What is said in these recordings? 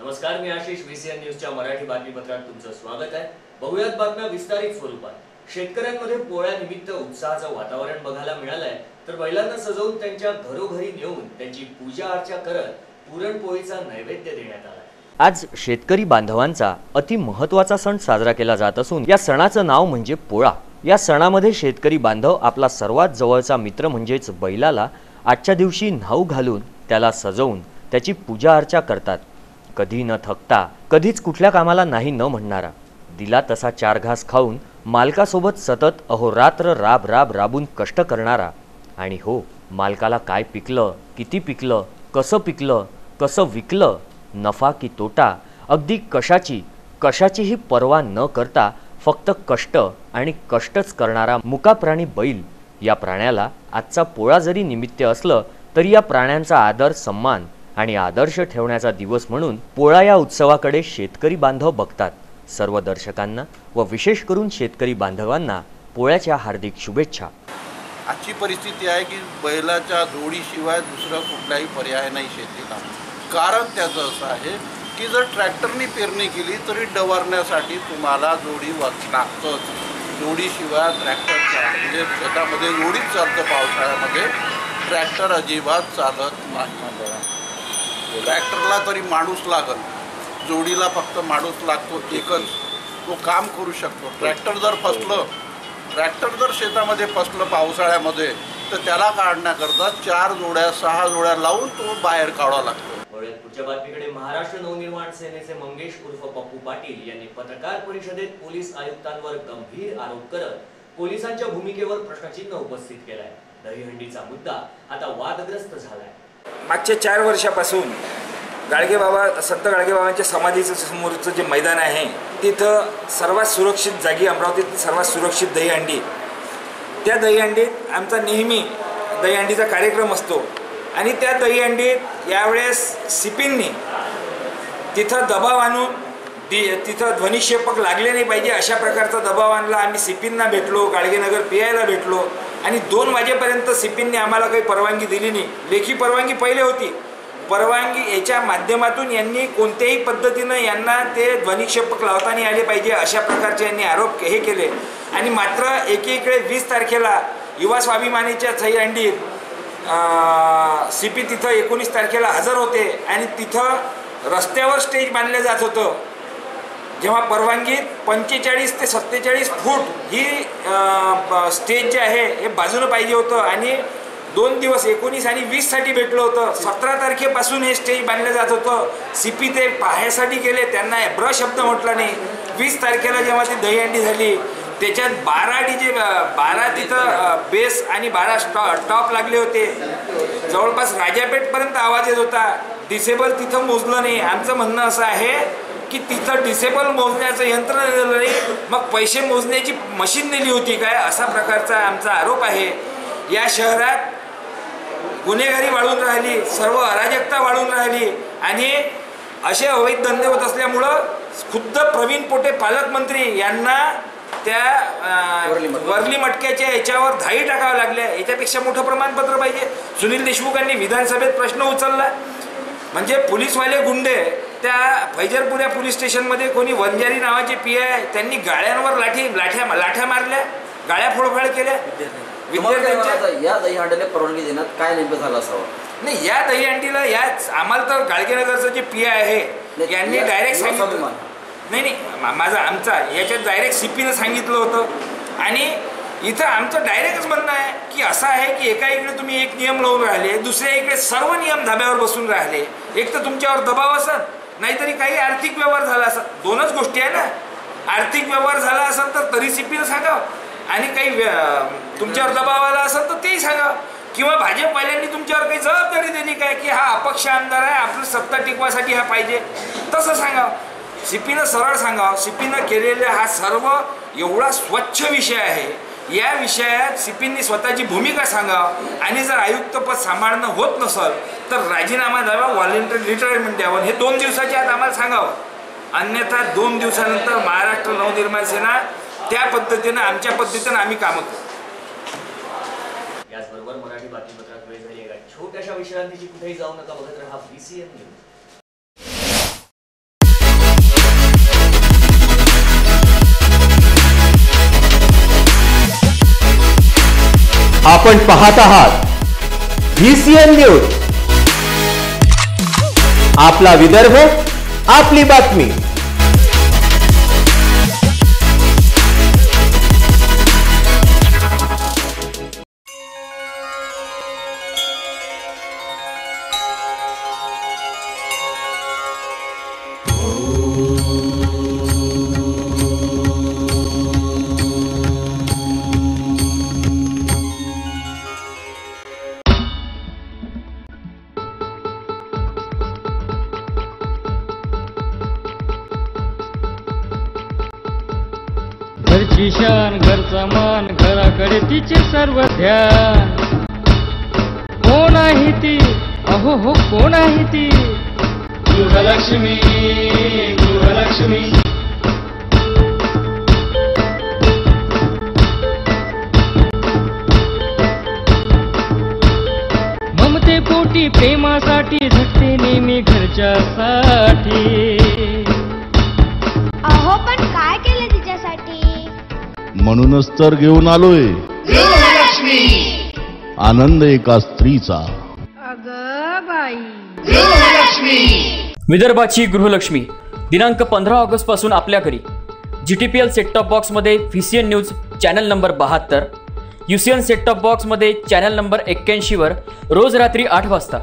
नमस्कार, मी आशिष. VCN न्यूजच्या मराठी बातमीपत्रात तुमचं स्वागत आहे. बघूयात बातम्या विस्तारित स्वरूपात. शेतकऱ्यांमध्ये पोळ्यानिमित्त उत्साहाचं वातावरण बघायला मिळालंय. तर बैलांना सजवून त्यांच्या घरोघरी नेऊन त्यांची पूजा अर्चा करत पुरणपोळीचा नैवेद्य देण्यात आला. आज शेतकरी बांधवांचा अति महत्त्वाचा सण साजरा केला जात असून या सणाचं नाव म्हणजे पोळा. या सणामध्ये शेतकरी बांधव आपला सर्वात जवळचा मित्र म्हणजेच बैलाला आजच्या दिवशी न्हाऊ घालून त्याला सजवून त्याची पूजा अर्चा करतात. कधी न थकता, कधीच कुठल्या कामाला नाही न म्हणणारा, दिला तसा चार घास खाऊन मालकासोबत सतत अहोरात्र राबून कष्ट करणारा आणि हो, मालकाला काय पिकलं, किती पिकलं, कसं पिकलं, कसं विकलं, नफा की तोटा, अगदी कशाचीही पर्वा न करता फक्त कष्ट आणि कष्टच करणारा मुका प्राणी बैल. या प्राण्याला आजचा पोळा जरी निमित्त असलं तरी या प्राण्यांचा आदर, सन्मान आणि आदर्श ठेवण्याचा दिवस म्हणून पोळा या उत्सवाकडे शेतकरी बांधव बघतात. सर्व दर्शकांना व विशेष करून शेतकरी बांधवांना पोळ्याच्या हार्दिक शुभेच्छा. आजची परिस्थिती आहे की बैलाच्या जोडीशिवाय दुसरा कुठलाही पर्याय नाही शेतीला. कारण त्याचं असं आहे की जर ट्रॅक्टरनी पेरणी केली तरी डवरण्यासाठी तुम्हाला जोडी लागतंच. जोडीशिवाय ट्रॅक्टरचा म्हणजे शेतामध्ये जोडीच चालतं. पावसाळ्यामध्ये ट्रॅक्टर अजिबात चालत नाही. ट्रॅक्टरला तरी माणूस लागल, जोडीला फक्त माणूस लागतो एकच, तो काम करू शकतो. ट्रॅक्टर जर शेतामध्ये फसलं पावसाळ्यामध्ये तर त्याला काढण्याकरता 4 जोड्या 6 जोड्या लावून तो बाहेर काढावा लागतो. पुढच्या बातमीकडे. महाराष्ट्र नवनिर्माण सेनेचे मंगेश उर्फ पप्पू पाटील यांनी पत्रकार परिषदेत पोलीस आयुक्तांवर गंभीर आरोप करत पोलिसांच्या भूमिकेवर प्रश्नचिन्ह उपस्थित केलाय. दहीहंडीचा मुद्दा आता वादग्रस्त झालाय. मागच्या 4 वर्षापासून संत गाडगेबाबांच्या समाधीचं समोरचं जे मैदान आहे तिथं सर्वात सुरक्षित जागी, अमरावतीतील सर्वात सुरक्षित दहीहंडी, त्या दहीहंडीत आमचा नेहमी दहीहंडीचा कार्यक्रम असतो. आणि त्या दहीहंडीत यावेळेस सिपींनी तिथं दबाव आणून तिथं ध्वनिक्षेपक लागले नाही पाहिजे अशा प्रकारचा दबाव आणला. आम्ही सिपींना भेटलो, गाडगेनगर PIला भेटलो आणि 2 वाजेपर्यंत सिपींनी आम्हाला काही परवानगी दिली नाही. लेखी परवानगी पहिले होती. परवानगी याच्या माध्यमातून यांनी कोणत्याही पद्धतीनं यांना ते ध्वनिक्षेपक लावता नाही आले पाहिजे अशा प्रकारचे यांनी आरोप हे केले. आणि मात्र एकीकडे 20 तारखेला युवा स्वाभिमानीच्या दहीहंडीत CP तिथं 19 तारखेला हजर होते आणि तिथं रस्त्यावर स्टेज बांधलं जात होतं. जेव्हा परवानगीत 45 ते 47 फूट ही स्टेज जे आहे हे बाजूनं पाहिजे होतं आणि 2 दिवस 19 आणि 20 साठी भेटलं होतं. 17 तारखेपासून हे स्टेज बांधलं जात होतं. CP ते पाहायसाठी गेले, त्यांना ब्र शब्द म्हटला नाही. 20 तारखेला जेव्हा ती दहीहंडी झाली त्याच्यात 12 तिथं बेस आणि 12 टॉप लागले होते. जवळपास राजापेठपर्यंत आवाज येत होता. डिसेबल तिथं मोजलं नाही. आमचं म्हणणं असं आहे की तिथं डिसेबल मोजण्याचं यंत्र नेलं नाही, मग पैसे मोजण्याची मशीन नेली होती काय, असा प्रकारचा आमचा आरोप आहे. या शहरात गुन्हेगारी वाढून राहिली, सर्व अराजकता वाढून राहिली आणि असे अवैध धंदे होत असल्यामुळं खुद्द प्रवीण पोटे पालकमंत्री यांना त्या वर्ली मटक्याच्या याच्यावर धाई टाकावं लागल्या. याच्यापेक्षा मोठं प्रमाणपत्र पाहिजे. सुनील देशमुखांनी विधानसभेत प्रश्न उचलला म्हणजे पोलीसवाले गुंडे त्या फैजरपुरा पोलीस स्टेशनमध्ये कोणी वंजारी नावाचे PI त्यांनी गाड्यांवर लाठ्या मारल्या, गाड्या फोडफाड केल्या विद्यार्थ्यांच्या. या दहीहंडीला परवानगी देण्यात काय नेमकं झालं असावं? नाही, या दहीहंडीला आम्हाला तर गाडगेनगरचं जे PI आहे यांनी डायरेक्ट सांगितलं नाही आमचा याच्यात डायरेक्ट CPनं सांगितलं होतं. आणि इथं आमचं डायरेक्टच म्हणणं आहे की असं आहे की एका इकडे तुम्ही एक नियम लावून राहिले, दुसऱ्या इकडे सर्व नियम धाब्यावर बसून राहिले. एक तर तुमच्यावर दबाव असत, नाहीतरी काही आर्थिक व्यवहार झाला असत. 2च गोष्टी आहे ना. आर्थिक व्यवहार झाला असेल तर तरी CPनं सांगावं आणि काही तुमच्यावर दबाव आला असेल तर तेही सांगावं. किंवा भाजपवाल्यांनी तुमच्यावर काही जबाबदारी दिली काय की हा अपक्ष आमदार आहे, आपली सत्ता टिकवासाठी हा पाहिजे, तसं सांगावं. CPनं सरळ सांगावं. CPनं केलेला हा सर्व एवढा स्वच्छ विषय आहे. या विषयात CPनी स्वतःची भूमिका सांगावं आणि जर आयुक्तपद सांभाळणं होत नसेल तर राजीनामा द्यावा, व्हॉलंटरी रिटायरमेंट द्यावं. हे 2 दिवसाच्या आत आम्हाला सांगावं. अन्यथा 2 दिवसानंतर महाराष्ट्र नवनिर्माण सेना त्या पद्धतीनं आमच्या पद्धतीनं आम्ही कामं करू. याचबरोबर मराठी बातमीपत्रात वेळ झाली आहे. छोट्याशा विश्रांतीची कुठेही जाऊ नका. बघत रहा VCN न्यूज. आपण पाहत आहात VCN न्यूज. आपला विदर्भ, आपली बातमी. घरची शान घरचा मान घराकडे तिचे सर्व ध्यान. कोण आहे ती, अहो हो कोण आहे ती, गृहलक्ष्मी गृहलक्ष्मी. ममते पोटी प्रेमासाठी झटते नेहमी घरच्यासाठी. अहो पण काय केलं तिच्यासाठी? म्हणूनच तर घेऊन आलोय आनंद एका स्त्रीचा. अगं बाई. विदर्भाची गृहलक्ष्मी दिनांक 15 ऑगस्ट पासून आपल्या घरी. GTPL सेट टॉप बॉक्स मध्ये VCN news channel number 72, UCN set top box मध्ये चॅनल नंबर 81 वर रोज रात्री 8 वाजता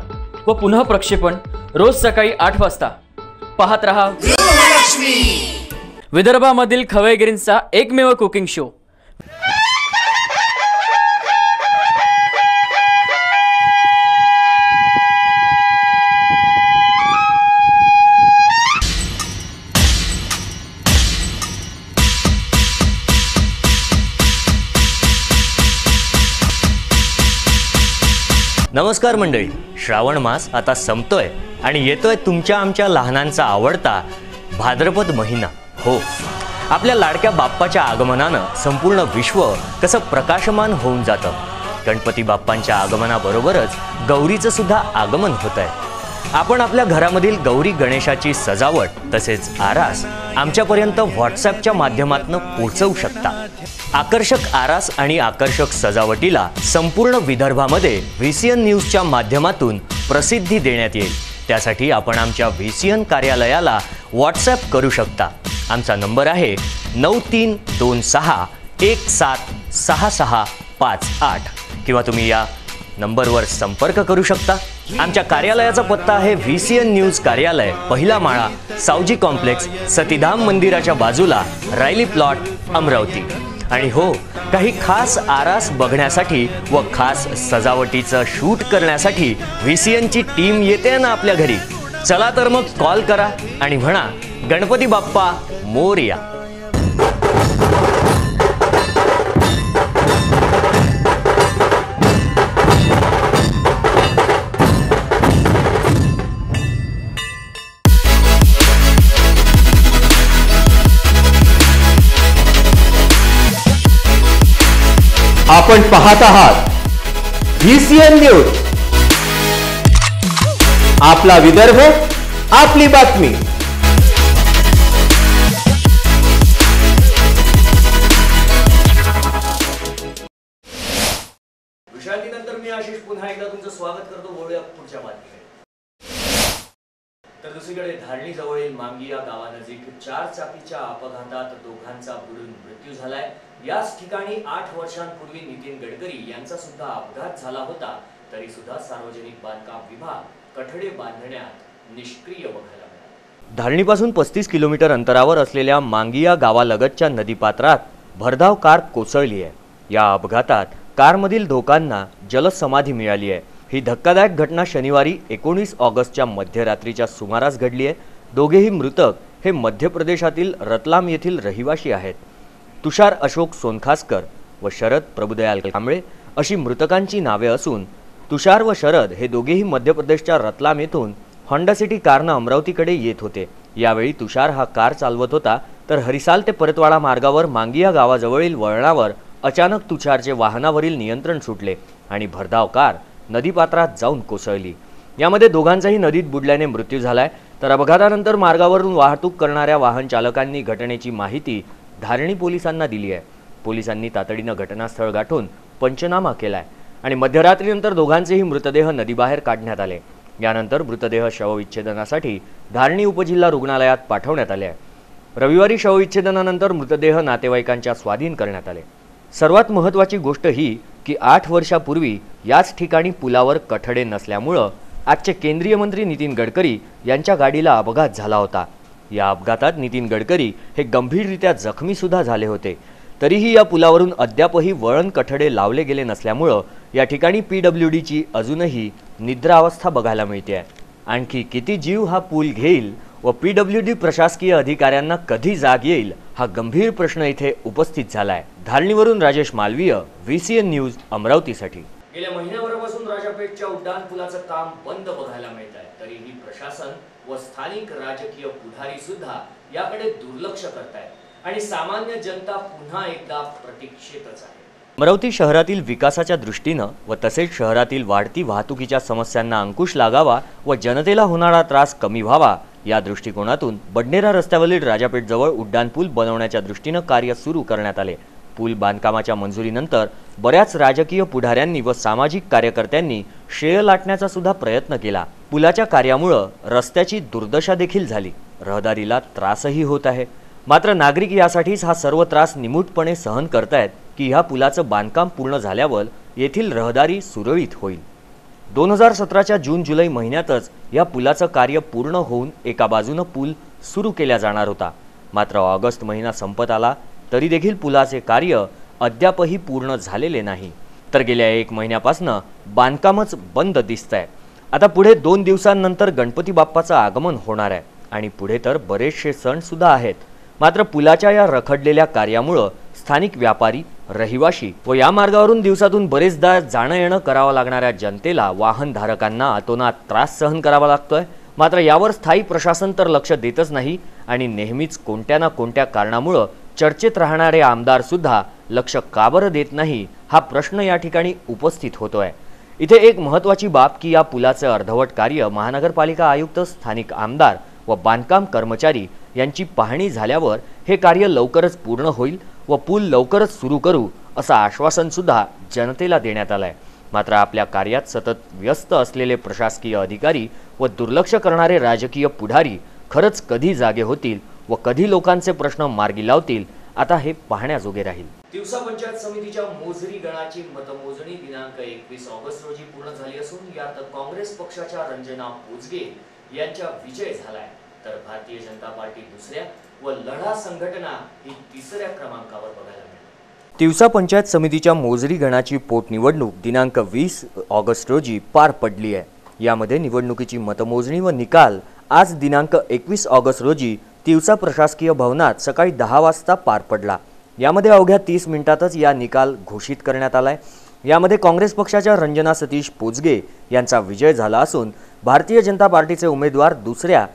व पुन्हा प्रक्षेपण रोज सकाळी 8 वाजता. पाहत रहा विदर्भामधील खवयगिरींचा एकमेव कुकिंग शो. नमस्कार मंडळी, श्रावण मास आता संपतोय आणि येतोय तुमच्या आमच्या लहानांचा आवडता भाद्रपद महिना. हो, आपल्या लाडक्या बाप्पाच्या आगमनानं संपूर्ण विश्व कसं प्रकाशमान होऊन जातं. गणपती बाप्पांच्या आगमनाबरोबरच गौरीचं सुद्धा आगमन होत आहे. आपण आपल्या घरामधील गौरी गणेशाची सजावट तसेच आरास आमच्यापर्यंत व्हॉट्सॲपच्या माध्यमातून पोहोचवू शकता. आकर्षक आरास आणि आकर्षक सजावटीला संपूर्ण विदर्भामध्ये VCN न्यूजच्या माध्यमातून प्रसिद्धी देण्यात येईल. त्यासाठी आपण आमच्या VCN कार्यालयाला व्हॉट्सॲप करू शकता. आमचा नंबर आहे 9326176658 किंवा तुम्ही या नंबरवर संपर्क करू शकता. आमच्या कार्यालयाचा पत्ता आहे VCN न्यूज कार्यालय, पहिला माळा, सावजी कॉम्प्लेक्स, सतीधाम मंदिराच्या बाजूला, रायली प्लॉट, अमरावती. आणि हो, काही खास आरास बघण्यासाठी व खास सजावटीचं शूट करण्यासाठी VCNची टीम येते ना आपल्या घरी. चला तर मग कॉल करा आणि म्हणा गणपती बाप्पा मोरया. आपण पाहत आहात VCN न्यूज. आपला विदर्भ, आपली बातमी. विश्रांतीनंतर मी आशिष पुन्हा एकदा तुमचं स्वागत करतो. बोलूया पुढच्या बातमीकडे. तर दुसरीकडे धारणी जवळील मांगी या गावानजीक 4 चाकीच्या अपघातात दोघांचा बुडून मृत्यू झालाय. याच ठिकाणी 8 वर्षांपूर्वी नितीन गडकरी यांचा सुद्धा अपघात झाला होता. तरी सुद्धा सार्वजनिक बांधकाम विभाग कठडे बांधण्यात निष्क्रिय बघायला मिळाला. धारणीपासून 35 किलोमीटर अंतरावर असलेल्या मांगिया गावालगतच्या नदीपात्रात भरधाव कार कोसळली आहे. या अपघातात कारमधील दोघांना जलसमाधी मिळाली आहे. ही धक्कादायक घटना शनिवारी 19 ऑगस्टच्या मध्यरात्रीच्या सुमारास घडली आहे. दोघेही मृतक हे मध्य प्रदेशातील रतलाम येथील रहिवासी आहेत. तुषार अशोक सोनखासकर व शरद प्रभुदयाल कांबळे अशी मृतकांची नावे असून तुषार व शरद हे दोघेही मध्य प्रदेशच्या रतलाम येथून होंडा सिटी कारनं अमरावतीकडे येत होते. यावेळी तुषार हा कार चालवत होता तर हरिसाल ते परतवाडा मार्गावर मांगिया गावाजवळील वळणावर अचानक तुषारचे वाहनावरील नियंत्रण सुटले आणि भरधाव कार नदीपात्रात जाऊन कोसळली. यामध्ये दोघांचाही नदीत बुडल्याने मृत्यू झालाय. तर अपघातानंतर मार्गावरून वाहतूक करणाऱ्या वाहन चालकांनी घटनेची माहिती धारणी पोलिसांना दिली आहे. पोलिसांनी तातडीनं घटनास्थळ गाठून पंचनामा केलाय आणि मध्यरात्रीनंतर दोघांचेही मृतदेह नदीबाहेर काढण्यात आले. यानंतर मृतदेह शवविच्छेदनासाठी धारणी उपजिल्हा रुग्णालयात पाठवण्यात आले आहे. रविवारी शवविच्छेदनानंतर मृतदेह नातेवाईकांच्या स्वाधीन करण्यात आले. सर्वात महत्त्वाची गोष्ट ही की 8 वर्षापूर्वी याच ठिकाणी पुलावर कठडे नसल्यामुळं आजचे केंद्रीय मंत्री नितीन गडकरी यांच्या गाडीला अपघात झाला होता. या अपघातात नितीन गडकरी हे गंभीररित्या जखमी सुद्धा झाले होते. तरीही या पुलावरून अद्यापही वळण कठडे लावले गेले नसल्यामुळं या ठिकाणी PWDची अजूनही निद्रावस्था बघायला मिळते. आणखी किती जीव हा पूल घेईल व PWD प्रशासकीय अधिकाऱ्यांना कधी जाग येईल हा गंभीर प्रश्न इथे उपस्थित झालाय. धारणीवरून राजेश मालवीय, VCN न्यूज, अमरावतीसाठी. गेल्या महिन्याभरापासून राजापेठच्या उड्डाण पुलाचं काम बंद बघायला मिळत आहे. तरीही प्रशासन व स्थानिक राजकीय पुढारी सुद्धा याकडे दुर्लक्ष करतायत आणि सामान्य जनता पुन्हा एकदा प्रतीक्षेतच आहे. अमरावती शहरातील विकासाच्या दृष्टीनं व तसेच शहरातील वाढती वाहतुकीच्या समस्यांना अंकुश लागावा व जनतेला होणारा त्रास कमी व्हावा या दृष्टिकोनातून बडनेरा रस्त्यावरील राजापेठजवळ उड्डाण पूल बनवण्याच्या दृष्टीनं कार्य सुरू करण्यात आले. पूल बांधकामाच्या मंजुरीनंतर बऱ्याच राजकीय पुढाऱ्यांनी व सामाजिक कार्यकर्त्यांनी श्रेय लाटण्याचा सुद्धा प्रयत्न केला. पुलाच्या कार्यामुळे रस्त्याची दुर्दशा देखील झाली. रहदारीला त्रासही होत आहे. मात्र नागरिक यासाठीच हा सर्व त्रास निमूटपणे सहन करतायत की ह्या पुलाचं बांधकाम पूर्ण झाल्यावर येथील रहदारी सुरळीत होईल. 2017च्या जून-जुलै महिन्यातच या पुलाचं कार्य पूर्ण होऊन एका बाजूनं पूल सुरू केला जाणार होता. मात्र ऑगस्ट महिना संपत आला तरी देखील पुलाचे कार्य अद्यापही पूर्ण झालेले नाही. तर गेल्या 1 महिन्यापासून बांधकामच बंद दिसतंय. आता पुढे 2 दिवसांनंतर गणपती बाप्पाचं आगमन होणार आहे आणि पुढे तर बरेचसे सण सुद्धा आहेत. मात्र पुलाच्या या रखडलेल्या कार्यामुळे स्थानिक व्यापारी, रहिवाशी व या मार्गावरून दिवसातून बरेचदा जाणं येणं करावं लागणाऱ्या जनतेला, वाहनधारकांना अतोनात त्रास सहन करावा लागतोय. मात्र यावर स्थायी प्रशासन तर लक्ष देतच नाही आणि नेहमीच कोणत्या ना कोणत्या कारणामुळे चर्चेत राहणारे आमदार सुद्धा लक्ष का बरं देत नाही हा प्रश्न या ठिकाणी उपस्थित होतोय. इथे एक महत्त्वाची बाब की या पुलाचं अर्धवट कार्य महानगरपालिका आयुक्त, स्थानिक आमदार व बांधकाम कर्मचारी यांची पाहणी झाल्यावर हे कार्य लवकरच पूर्ण होईल व पूल लवकरच सुरू करू असं आश्वासन सुद्धा जनतेला देण्यात आलंय. मात्र आपल्या कार्यात सतत व्यस्त असलेले प्रशासकीय अधिकारी व दुर्लक्ष करणारे राजकीय पुढारी खरंच कधी जागे होतील व कधी लोकांचे प्रश्न मार्गी लावतील आता हे पाहण्याजोगे राहील. तिवसा पंचायत समितीच्या मोजरी गणाची मतमोजणी दिनांक 21 ऑगस्ट रोजी पूर्ण झाली असून यात काँग्रेस पक्षाच्या रंजना पोजगे यांचा विजय झालाय. तर भारतीय जनता पार्टी दुसऱ्या व लढा संघटना ही तिसऱ्या क्रमांकावर बघायला मिळाली. तिवसा पंचायत समितीच्या मोजरी गणाची पोटनिवडणूक दिनांक 20 ऑगस्ट रोजी पार पडली आहे. यामध्ये निवडणुकीची मतमोजणी व निकाल आज दिनांक 21 ऑगस्ट रोजी तिवसा प्रशासकीय भवनात सकाळी 10 वाजता पार पडला. यामध्ये अवघ्या 30 मिनिटातच या निकाल घोषित करण्यात आलाय. यामध्ये काँग्रेस पक्षाच्या रंजना सतीश पोजगे यांचा विजय झाला असून भारतीय जनता पार्टीचे उमेदवार दुसऱ्या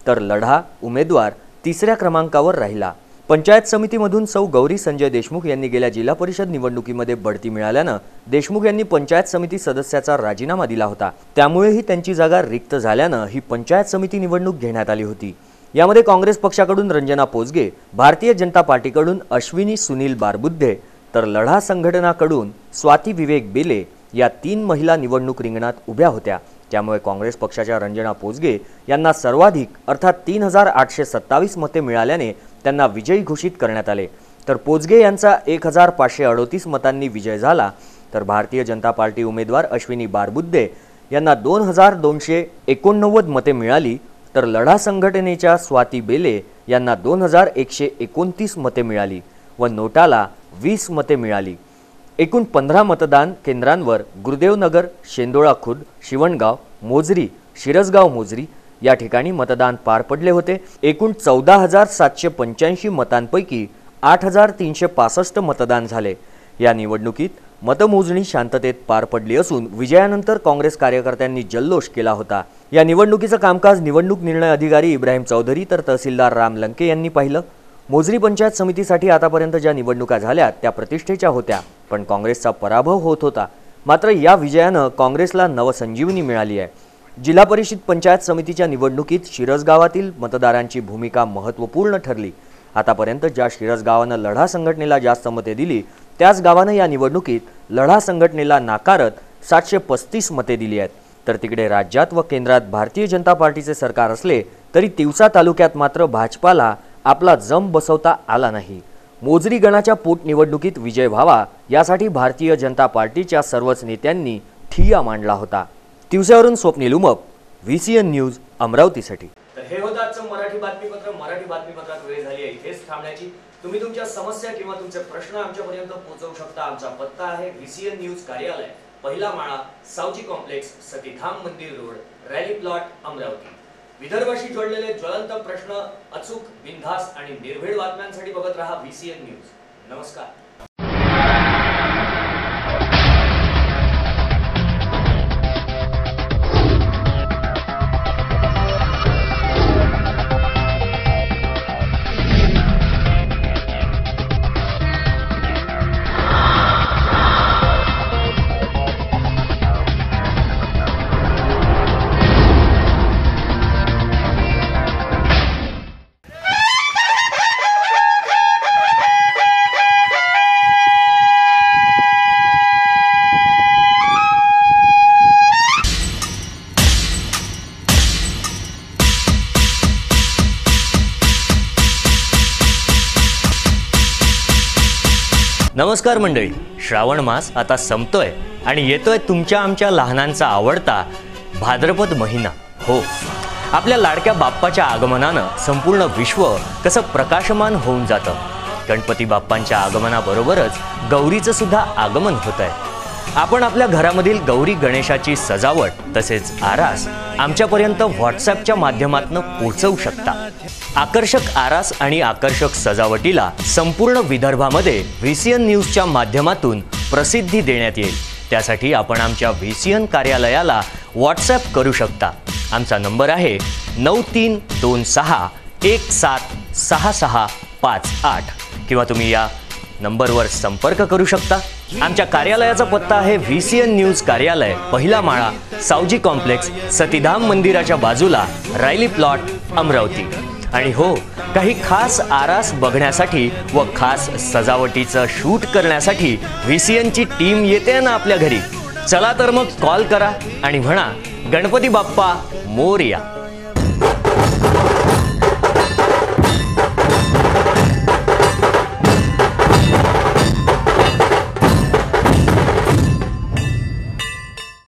तर लढा उमेदवार तिसऱ्या क्रमांकावर राहिला. पंचायत समितीमधून सौ गौरी संजय देशमुख यांनी गेल्या जिल्हा परिषद निवडणुकीमध्ये बढती मिळाल्यानं देशमुख यांनी पंचायत समिती सदस्याचा राजीनामा दिला होता. त्यामुळेही त्यांची जागा रिक्त झाल्यानं ही पंचायत समिती निवडणूक घेण्यात आली होती. यामध्ये काँग्रेस पक्षाकडून रंजना पोजगे, भारतीय जनता पार्टीकडून अश्विनी सुनील बारबुद्धे तर लढा संघटनाकडून स्वाती विवेक बेले या 3 महिला निवडणूक रिंगणात उभ्या होत्या. त्यामुळे काँग्रेस पक्षाच्या रंजना पोजगे यांना सर्वाधिक अर्थात 3827 मते मिळाल्याने त्यांना विजयी घोषित करण्यात आले. तर पोजगे यांचा 1538 मतांनी विजय झाला. तर भारतीय जनता पार्टी उमेदवार अश्विनी बारबुद्धे यांना 2289 मते मिळाली. तर लढा संघटनेच्या स्वाती बेले यांना 2129 मते मिळाली व नोटाला 20 मते मिळाली. एकूण 15 मतदान केंद्रांवर गुरुदेवनगर, शेंदोळा खुर्द, शिवणगाव, मोजरी, शिरसगाव मोजरी या ठिकाणी मतदान पार पडले होते. एकूण 14,785 मतांपैकी 8,365 मतदान झाले. या निवडणुकीत मतमोजणी शांततेत पार पडली असून विजयानंतर काँग्रेस कार्यकर्त्यांनी जल्लोष केला होता. या निवडणुकीचं कामकाज निवडणूक निर्णय अधिकारी इब्राहिम चौधरी तर तहसीलदार राम लंके यांनी पाहिलं. मोजरी पंचायत समितीसाठी आतापर्यंत ज्या निवडणुका झाल्या त्या प्रतिष्ठेच्या होत्या, पण काँग्रेसचा पराभव होत होता. मात्र या विजयानं काँग्रेसला नवसंजीवनी मिळाली आहे. जिल्हा परिषद पंचायत समितीच्या निवडणुकीत शिरसगावातील मतदारांची भूमिका महत्त्वपूर्ण ठरली. आतापर्यंत ज्या शिरसगावानं लढा संघटनेला जास्त मते दिली त्याच गावानं या निवडणुकीत लढा संघटनेला नाकारत 735 मते दिली आहेत. तर तिकडे राज्यात व केंद्रात भारतीय जनता पार्टीचे सरकार असले तरी तिवसा तालुक्यात मात्र भाजपाला आपला जम बसवता आला नाही. मोजरी गणाच्या पोटनिवडणुकीत विजय व्हावा यासाठी भारतीय जनता पार्टीच्या सर्वच नेत्यांनी ठिय्या मांडला होता. तिवसावरून स्वप्नील उमप, VCN न्यूज, अमरावतीसाठी. तर हे होतं आजचं मराठी बातमीपत्र. मराठी बातमीपत्रात वेळ झाली आहे इथेच थांबण्याची. तुम्ही तुमच्या समस्या किंवा तुमचे प्रश्न आमच्यापर्यंत पोहोचवू शकता. आमचा पत्ता आहे VCN न्यूज कार्यालय, पहिला माळा, सावजी कॉम्प्लेक्स, सतीधाम मंदिर रोड, रॅली प्लॉट, अमरावती. विदर्भाशी जोडलेले ज्वलंत प्रश्न, अचूक, बिनधास्त आणि निर्भीड बातम्यांसाठी बघत रहा VCN न्यूज. नमस्कार. नमस्कार मंडळी, श्रावण मास आता संपतोय आणि येतोय तुमच्या आमच्या लहानांचा आवडता भाद्रपद महिना. हो, आपल्या लाडक्या बाप्पाच्या आगमनानं संपूर्ण विश्व कसं प्रकाशमान होऊन जातं. गणपती बाप्पांच्या आगमनाबरोबरच गौरीचं सुद्धा आगमन होत आहे. आपण आपल्या घरामधील गौरी गणेशाची सजावट तसेच आरास आमच्यापर्यंत व्हॉट्सॲपच्या माध्यमातून पोहोचवू शकता. आकर्षक आरास आणि आकर्षक सजावटीला संपूर्ण विदर्भामध्ये VCN न्यूजच्या माध्यमातून प्रसिद्धी देण्यात येईल. त्यासाठी आपण आमच्या VCN कार्यालयाला व्हॉट्सॲप करू शकता. आमचा नंबर आहे 9327176658 किंवा तुम्ही या नंबरवर संपर्क करू शकता. आमच्या कार्यालयाचा पत्ता आहे VCN न्यूज कार्यालय, पहिला माळा, सावजी कॉम्प्लेक्स, सतीधाम मंदिराच्या बाजूला, रायली प्लॉट, अमरावती. आणि हो, काही खास आरास बघण्यासाठी व खास सजावटीचं शूट करण्यासाठी VCNची टीम येते ना आपल्या घरी. चला तर मग कॉल करा आणि म्हणा गणपती बाप्पा मोरया.